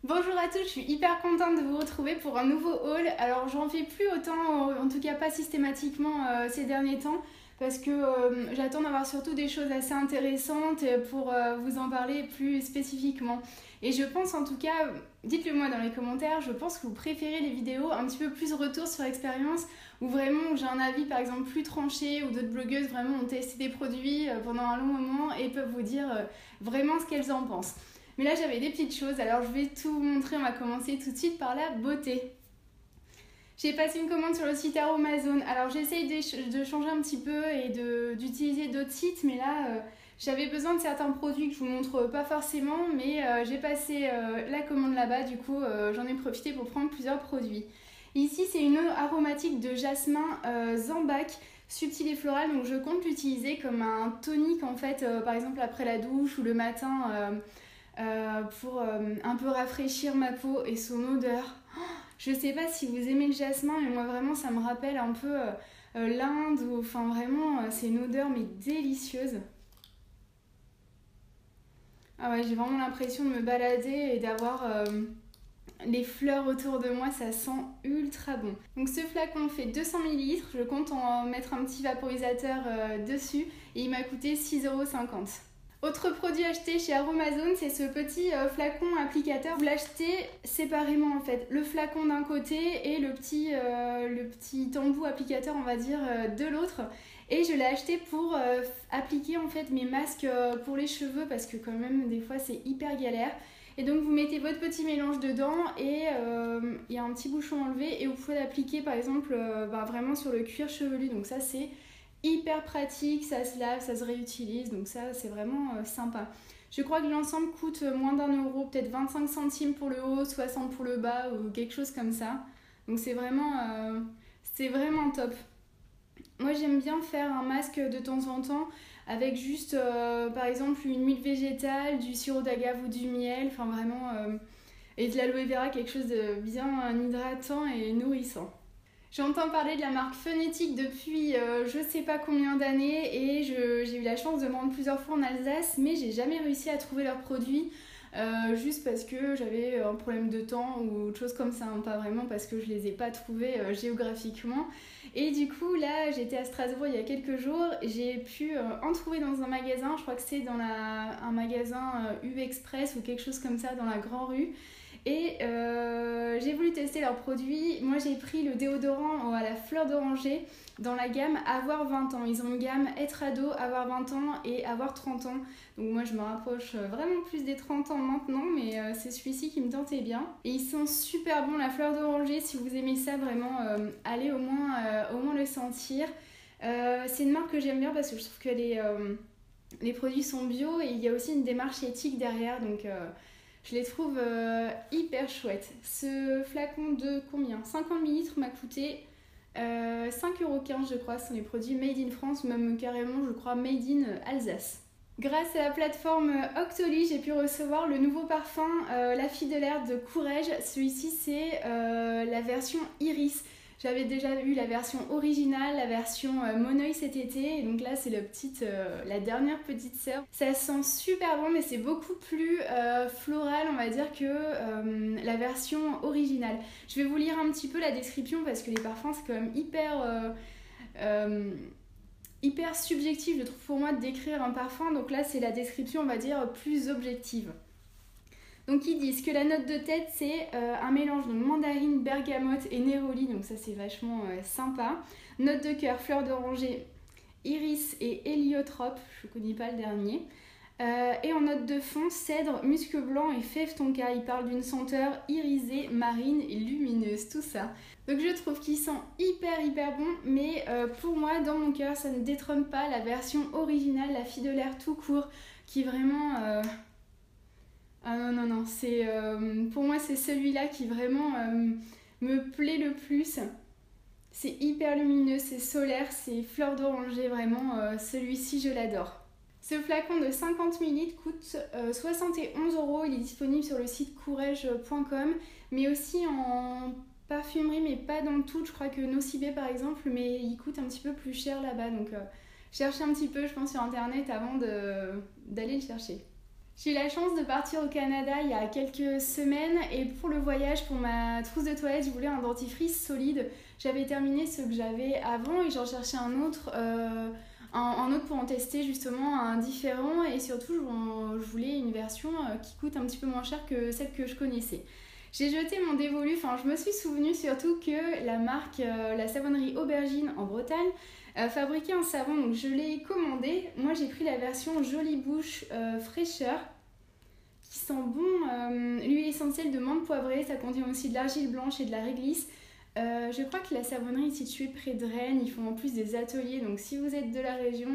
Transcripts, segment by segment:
Bonjour à tous, je suis hyper contente de vous retrouver pour un nouveau haul. Alors j'en fais plus autant, en tout cas pas systématiquement ces derniers temps, parce que j'attends d'avoir surtout des choses assez intéressantes pour vous en parler plus spécifiquement. Et je pense en tout cas, dites-le moi dans les commentaires, je pense que vous préférez les vidéos un petit peu plus retour sur expérience, où vraiment j'ai un avis par exemple plus tranché, où d'autres blogueuses vraiment ont testé des produits pendant un long moment et peuvent vous dire vraiment ce qu'elles en pensent. Mais là j'avais des petites choses, alors je vais tout vous montrer, on va commencer tout de suite par la beauté. J'ai passé une commande sur le site Aromazone, alors j'essaye de changer un petit peu et d'utiliser d'autres sites, mais là j'avais besoin de certains produits que je vous montre pas forcément, mais j'ai passé la commande là-bas, du coup j'en ai profité pour prendre plusieurs produits. Ici c'est une eau aromatique de jasmin Zambac, subtil et floral, donc je compte l'utiliser comme un tonique en fait, par exemple après la douche ou le matin. Pour un peu rafraîchir ma peau et son odeur. Je sais pas si vous aimez le jasmin, mais moi vraiment ça me rappelle un peu l'Inde, ou enfin vraiment c'est une odeur mais délicieuse. Ah ouais, j'ai vraiment l'impression de me balader et d'avoir les fleurs autour de moi, ça sent ultra bon. Donc ce flacon fait 200 ml, je compte en mettre un petit vaporisateur dessus et il m'a coûté 6,50 €. Autre produit acheté chez Aromazone, c'est ce petit flacon applicateur. Vous l'achetez séparément en fait. Le flacon d'un côté et le petit embout applicateur, on va dire, de l'autre. Et je l'ai acheté pour appliquer en fait mes masques pour les cheveux parce que quand même des fois c'est hyper galère. Et donc vous mettez votre petit mélange dedans et il y a un petit bouchon enlevé et vous pouvez l'appliquer par exemple vraiment sur le cuir chevelu. Donc ça c'est hyper pratique, ça se lave, ça se réutilise, donc ça c'est vraiment sympa. Je crois que l'ensemble coûte moins d'1 €, peut-être 25 centimes pour le haut, 60 pour le bas ou quelque chose comme ça. Donc c'est vraiment top. Moi j'aime bien faire un masque de temps en temps avec juste par exemple une huile végétale, du sirop d'agave ou du miel, enfin vraiment et de l'aloe vera, quelque chose de bien hydratant et nourrissant. J'entends parler de la marque Phonétique depuis je sais pas combien d'années et j'ai eu la chance de me rendre plusieurs fois en Alsace, mais j'ai jamais réussi à trouver leurs produits juste parce que j'avais un problème de temps ou autre chose comme ça, hein, pas vraiment parce que je les ai pas trouvés géographiquement. Et du coup là j'étais à Strasbourg il y a quelques jours, j'ai pu en trouver dans un magasin, je crois que c'est dans un magasin U Express ou quelque chose comme ça dans la Grand Rue. Et j'ai voulu tester leurs produits. Moi j'ai pris le déodorant à la fleur d'oranger dans la gamme Avoir 20 ans. Ils ont une gamme être ado, avoir 20 ans et avoir 30 ans. Donc moi je me rapproche vraiment plus des 30 ans maintenant, mais c'est celui-ci qui me tentait bien. Et ils sont super bons, la fleur d'oranger. Si vous aimez ça vraiment, allez au moins le sentir. C'est une marque que j'aime bien parce que je trouve que les produits sont bio et il y a aussi une démarche éthique derrière. Donc je les trouve hyper chouettes. Ce flacon de combien 50 ml m'a coûté 5,15 € je crois. Ce sont les produits Made in France, même carrément je crois Made in Alsace. Grâce à la plateforme Octoly, j'ai pu recevoir le nouveau parfum La Fille de l'air de Courrèges. Celui-ci c'est la version Iris. J'avais déjà eu la version originale, la version Moneuil cet été, et donc là c'est la dernière petite sœur. Ça sent super bon, mais c'est beaucoup plus floral, on va dire, que la version originale. Je vais vous lire un petit peu la description parce que les parfums c'est quand même hyper subjectif, je trouve, pour moi, de décrire un parfum. Donc là c'est la description, on va dire, plus objective. Donc ils disent que la note de tête c'est un mélange de mandarine, bergamote et néroli, donc ça c'est vachement sympa. Note de cœur, fleur d'oranger, iris et héliotrope, je ne connais pas le dernier. Et en note de fond, cèdre, musc blanc et fève tonka. Il parle d'une senteur irisée, marine et lumineuse, tout ça. Donc je trouve qu'il sent hyper bon, mais pour moi, dans mon cœur, ça ne détrône pas la version originale, La Fille de l'air tout court, qui vraiment... Ah non, pour moi c'est celui-là qui vraiment me plaît le plus. C'est hyper lumineux, c'est solaire, c'est fleur d'oranger, vraiment celui-ci je l'adore. Ce flacon de 50 ml coûte 71 €, il est disponible sur le site courrèges.com, mais aussi en parfumerie, mais pas dans tout. Je crois que Nocibé par exemple, mais il coûte un petit peu plus cher là-bas, donc cherchez un petit peu je pense sur internet avant d'aller le chercher. J'ai eu la chance de partir au Canada il y a quelques semaines et pour le voyage, pour ma trousse de toilette, je voulais un dentifrice solide. J'avais terminé ce que j'avais avant et j'en cherchais un autre pour en tester justement, un différent et surtout je voulais une version qui coûte un petit peu moins cher que celle que je connaissais. J'ai jeté mon dévolu, enfin je me suis souvenu surtout que la marque, la savonnerie Aubergine en Bretagne, fabriquait un savon, donc je l'ai commandé. Moi j'ai pris la version Jolie Bouche fraîcheur qui sent bon l'huile essentielle de menthe poivrée, ça contient aussi de l'argile blanche et de la réglisse. Je crois que la savonnerie est située près de Rennes, ils font en plus des ateliers, donc si vous êtes de la région,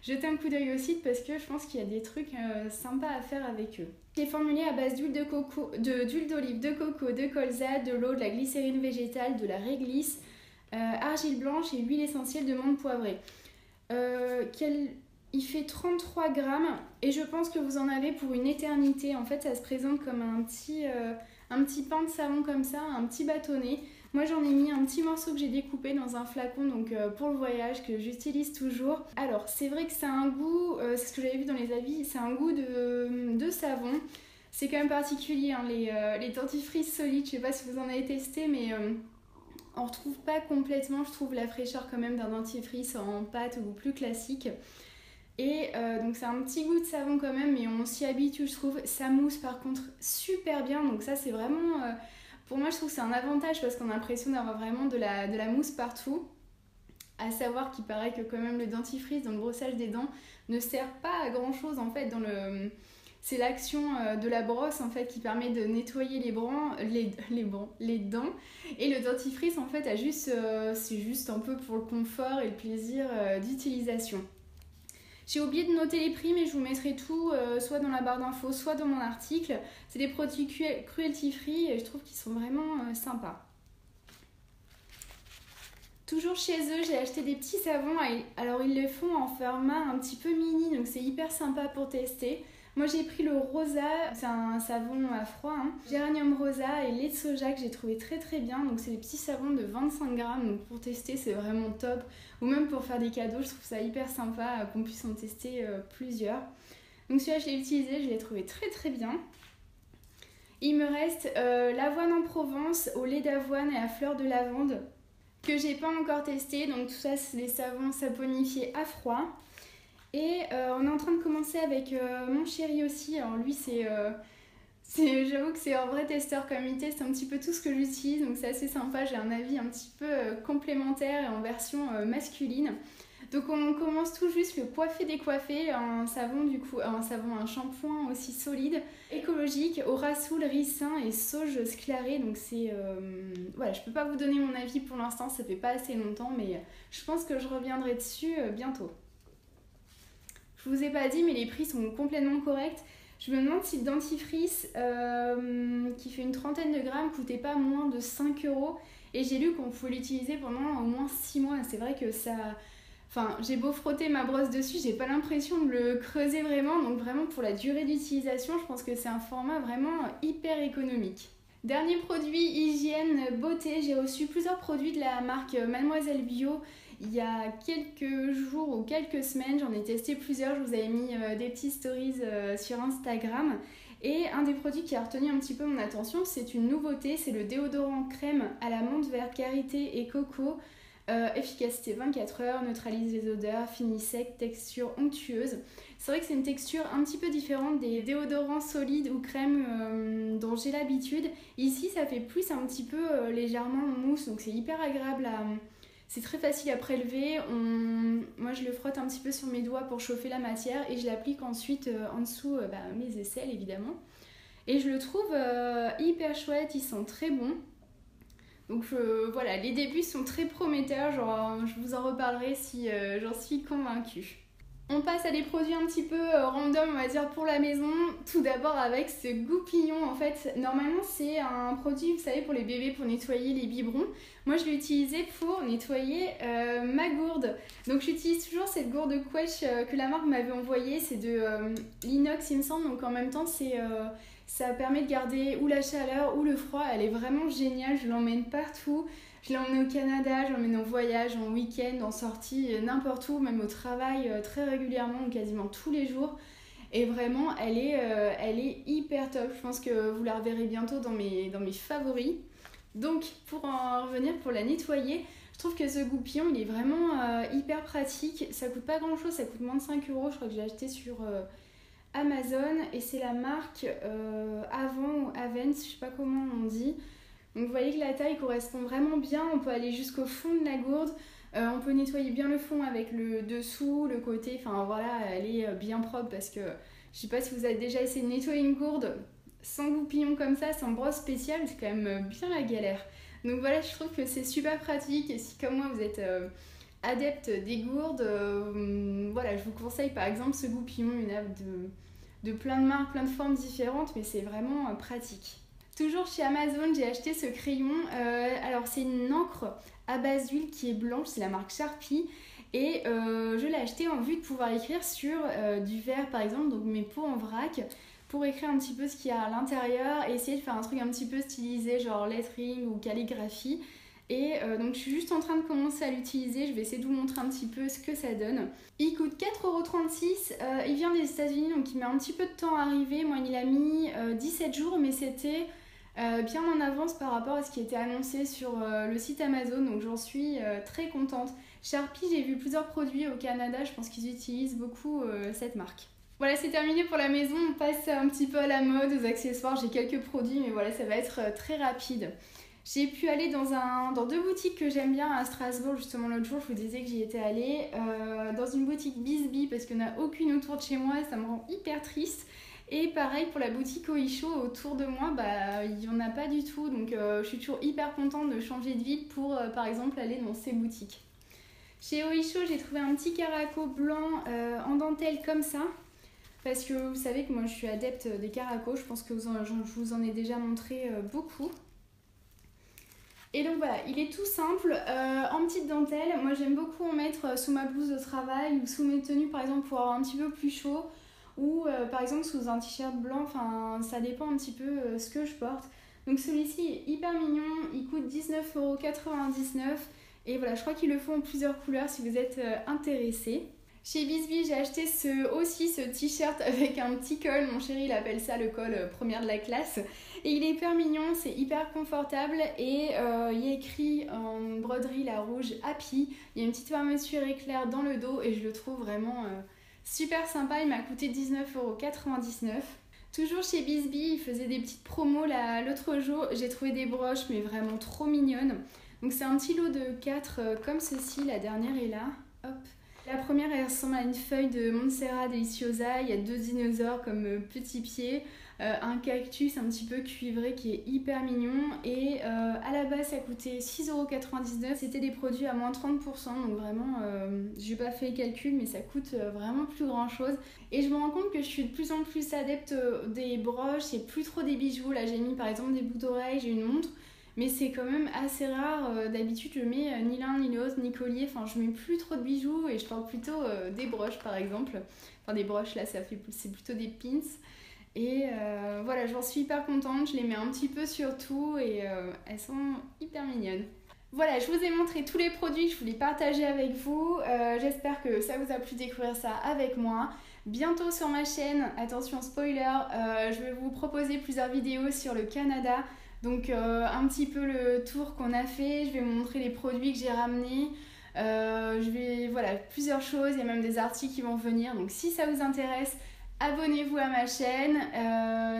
jetez un coup d'œil au site parce que je pense qu'il y a des trucs sympas à faire avec eux. C'est formulé à base d'huile d'olive, de coco, de colza, de l'eau, de la glycérine végétale, de la réglisse, argile blanche et huile essentielle de menthe poivrée. Il fait 33 grammes et je pense que vous en avez pour une éternité. En fait, ça se présente comme un petit pain de savon comme ça, un petit bâtonnet. Moi, j'en ai mis un petit morceau que j'ai découpé dans un flacon donc pour le voyage que j'utilise toujours. Alors, c'est vrai que c'est un goût, c'est ce que j'avais vu dans les avis, c'est un goût de savon. C'est quand même particulier, hein, les dentifrices solides. Je sais pas si vous en avez testé, mais on retrouve pas complètement, je trouve, la fraîcheur quand même d'un dentifrice en pâte ou plus classique. Et donc c'est un petit goût de savon quand même, mais on s'y habitue, je trouve. Ça mousse par contre super bien, donc ça c'est vraiment... pour moi je trouve que c'est un avantage parce qu'on a l'impression d'avoir vraiment de la mousse partout. À savoir qu'il paraît que quand même le dentifrice dans le brossage des dents ne sert pas à grand chose en fait dans le... C'est l'action de la brosse en fait qui permet de nettoyer les dents. Et le dentifrice en fait c'est juste un peu pour le confort et le plaisir d'utilisation. J'ai oublié de noter les prix, mais je vous mettrai tout soit dans la barre d'infos, soit dans mon article. C'est des produits cruelty free et je trouve qu'ils sont vraiment sympas. Toujours chez eux, j'ai acheté des petits savons. Alors ils les font en format un petit peu mini, donc c'est hyper sympa pour tester. Moi j'ai pris le Rosa, c'est un savon à froid, hein. Géranium Rosa et lait de soja que j'ai trouvé très très bien. Donc c'est des petits savons de 25 grammes, donc pour tester c'est vraiment top. Ou même pour faire des cadeaux, je trouve ça hyper sympa qu'on puisse en tester plusieurs. Donc celui-là je l'ai utilisé, je l'ai trouvé très très bien. Il me reste l'avoine en Provence au lait d'avoine et à fleur de lavande que j'ai pas encore testé. Donc tout ça c'est des savons saponifiés à froid. Et on est en train de commencer avec mon chéri aussi. Alors lui j'avoue que c'est un vrai testeur comme il teste un petit peu tout ce que j'utilise, donc c'est assez sympa. J'ai un avis un petit peu complémentaire et en version masculine. Donc on commence tout juste le coiffé décoiffé, un shampoing aussi solide, écologique, au rassoul, ricin et sauge sclarée. Donc c'est voilà, je peux pas vous donner mon avis pour l'instant, ça fait pas assez longtemps, mais je pense que je reviendrai dessus bientôt. Je vous ai pas dit, mais les prix sont complètement corrects. Je me demande si le dentifrice qui fait une trentaine de grammes coûtait pas moins de 5 €. Et j'ai lu qu'on pouvait l'utiliser pendant au moins 6 mois. C'est vrai que ça... Enfin, j'ai beau frotter ma brosse dessus, j'ai pas l'impression de le creuser vraiment. Donc vraiment pour la durée d'utilisation, je pense que c'est un format vraiment hyper économique. Dernier produit hygiène beauté, j'ai reçu plusieurs produits de la marque Mademoiselle Bio. Il y a quelques jours ou quelques semaines, j'en ai testé plusieurs, je vous avais mis des petites stories sur Instagram. Et un des produits qui a retenu un petit peu mon attention, c'est une nouveauté, c'est le déodorant crème à la menthe verte karité et coco. Efficacité 24 heures, neutralise les odeurs, fini sec, texture onctueuse. C'est vrai que c'est une texture un petit peu différente des déodorants solides ou crèmes dont j'ai l'habitude. Ici, ça fait plus un petit peu légèrement mousse, donc c'est hyper agréable à... C'est très facile à prélever. Moi, je le frotte un petit peu sur mes doigts pour chauffer la matière et je l'applique ensuite en dessous mes aisselles, évidemment. Et je le trouve hyper chouette, il sent très bon. Donc voilà, les débuts sont très prometteurs, je vous en reparlerai si j'en suis convaincue. On passe à des produits un petit peu random, on va dire, pour la maison. Tout d'abord avec ce goupillon. En fait, normalement, c'est un produit, vous savez, pour les bébés, pour nettoyer les biberons. Moi, je l'ai utilisé pour nettoyer ma gourde. Donc, j'utilise toujours cette gourde Quetch que la marque m'avait envoyée. C'est de l'inox, il me semble. Donc, en même temps, ça permet de garder ou la chaleur ou le froid. Elle est vraiment géniale. Je l'emmène partout. Je l'emmène au Canada, je l'emmène en voyage, en week-end, en sortie, n'importe où, même au travail, très régulièrement ou quasiment tous les jours. Et vraiment, elle est hyper top. Je pense que vous la reverrez bientôt dans mes favoris. Donc, pour en revenir, pour la nettoyer, je trouve que ce goupillon, il est vraiment hyper pratique. Ça coûte pas grand chose, ça coûte moins de 5 euros. Je crois que j'ai acheté sur Amazon. Et c'est la marque Avon ou Avens, je sais pas comment on dit. Donc vous voyez que la taille correspond vraiment bien. On peut aller jusqu'au fond de la gourde. On peut nettoyer bien le fond avec le dessous, le côté. Enfin voilà, elle est bien propre parce que je sais pas si vous avez déjà essayé de nettoyer une gourde sans goupillon comme ça, sans brosse spéciale, c'est quand même bien la galère. Donc voilà, je trouve que c'est super pratique. Et si comme moi vous êtes adepte des gourdes, voilà, je vous conseille par exemple ce goupillon. Il y en a de plein de marques, plein de formes différentes, mais c'est vraiment pratique. Toujours chez Amazon, j'ai acheté ce crayon. Alors c'est une encre à base d'huile qui est blanche, c'est la marque Sharpie. Et je l'ai acheté en vue de pouvoir écrire sur du verre par exemple, donc mes pots en vrac, pour écrire un petit peu ce qu'il y a à l'intérieur et essayer de faire un truc un petit peu stylisé, genre lettering ou calligraphie. Et donc je suis juste en train de commencer à l'utiliser, je vais essayer de vous montrer un petit peu ce que ça donne. Il coûte 4,36 €, il vient des États-Unis donc il met un petit peu de temps à arriver. Moi il a mis 17 jours mais c'était bien en avance par rapport à ce qui était annoncé sur le site Amazon, donc j'en suis très contente. Sharpie, j'ai vu plusieurs produits au Canada, je pense qu'ils utilisent beaucoup cette marque. Voilà, c'est terminé pour la maison, on passe un petit peu à la mode, aux accessoires, j'ai quelques produits mais voilà, ça va être très rapide. J'ai pu aller dans deux boutiques que j'aime bien à Strasbourg, justement l'autre jour je vous disais que j'y étais allée, dans une boutique Bisbee parce qu'il n'y en a aucune autour de chez moi et ça me rend hyper triste. Et pareil pour la boutique Oysho, autour de moi, il n'y en a pas du tout. Donc je suis toujours hyper contente de changer de ville pour par exemple aller dans ces boutiques. Chez Oysho, j'ai trouvé un petit caraco blanc en dentelle comme ça. Parce que vous savez que moi je suis adepte des caracos, je pense que je vous en ai déjà montré beaucoup. Et donc voilà, il est tout simple, en petite dentelle. Moi j'aime beaucoup en mettre sous ma blouse de travail ou sous mes tenues par exemple pour avoir un petit peu plus chaud. Ou par exemple sous un t-shirt blanc, enfin ça dépend un petit peu ce que je porte. Donc celui-ci est hyper mignon, il coûte 19,99 €. Et voilà, je crois qu'ils le font en plusieurs couleurs si vous êtes intéressés. Chez Bisbee, j'ai acheté ce t-shirt avec un petit col. Mon chéri, il appelle ça le col première de la classe. Et il est hyper mignon, c'est hyper confortable. Et il y a écrit en broderie la rouge Happy. Il y a une petite fermeture éclair dans le dos et je le trouve vraiment super sympa. Il m'a coûté 19,99 €. Toujours chez Bisbee, ils faisaient des petites promos l'autre jour. J'ai trouvé des broches mais vraiment trop mignonnes. Donc c'est un petit lot de 4 comme ceci. La dernière est là. Hop. La première, elle ressemble à une feuille de Monstera Deliciosa. Il y a 2 dinosaures comme petits pieds, un cactus un petit peu cuivré qui est hyper mignon. Et à la base, ça coûtait 6,99 €. C'était des produits à moins 30%. Donc vraiment, j'ai pas fait le calcul, mais ça coûte vraiment plus grand chose. Et je me rends compte que je suis de plus en plus adepte des broches. C'est plus trop des bijoux. Là, j'ai mis par exemple des boucles d'oreilles, j'ai une montre. Mais c'est quand même assez rare. D'habitude, je mets ni l'un ni l'autre, ni collier. Enfin, je mets plus trop de bijoux et je porte plutôt des broches, par exemple. Enfin, des broches, là, c'est plutôt des pins. Et voilà, j'en suis hyper contente. Je les mets un petit peu sur tout et elles sont hyper mignonnes. Voilà, je vous ai montré tous les produits que je voulais partager avec vous. J'espère que ça vous a plu découvrir ça avec moi. Bientôt sur ma chaîne, attention spoiler, je vais vous proposer plusieurs vidéos sur le Canada. Donc un petit peu le tour qu'on a fait, je vais vous montrer les produits que j'ai ramenés, voilà, plusieurs choses, il y a même des articles qui vont venir, donc si ça vous intéresse, abonnez-vous à ma chaîne,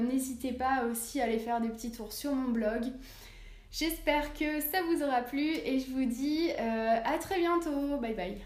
n'hésitez pas aussi à aller faire des petits tours sur mon blog. J'espère que ça vous aura plu et je vous dis à très bientôt, bye bye.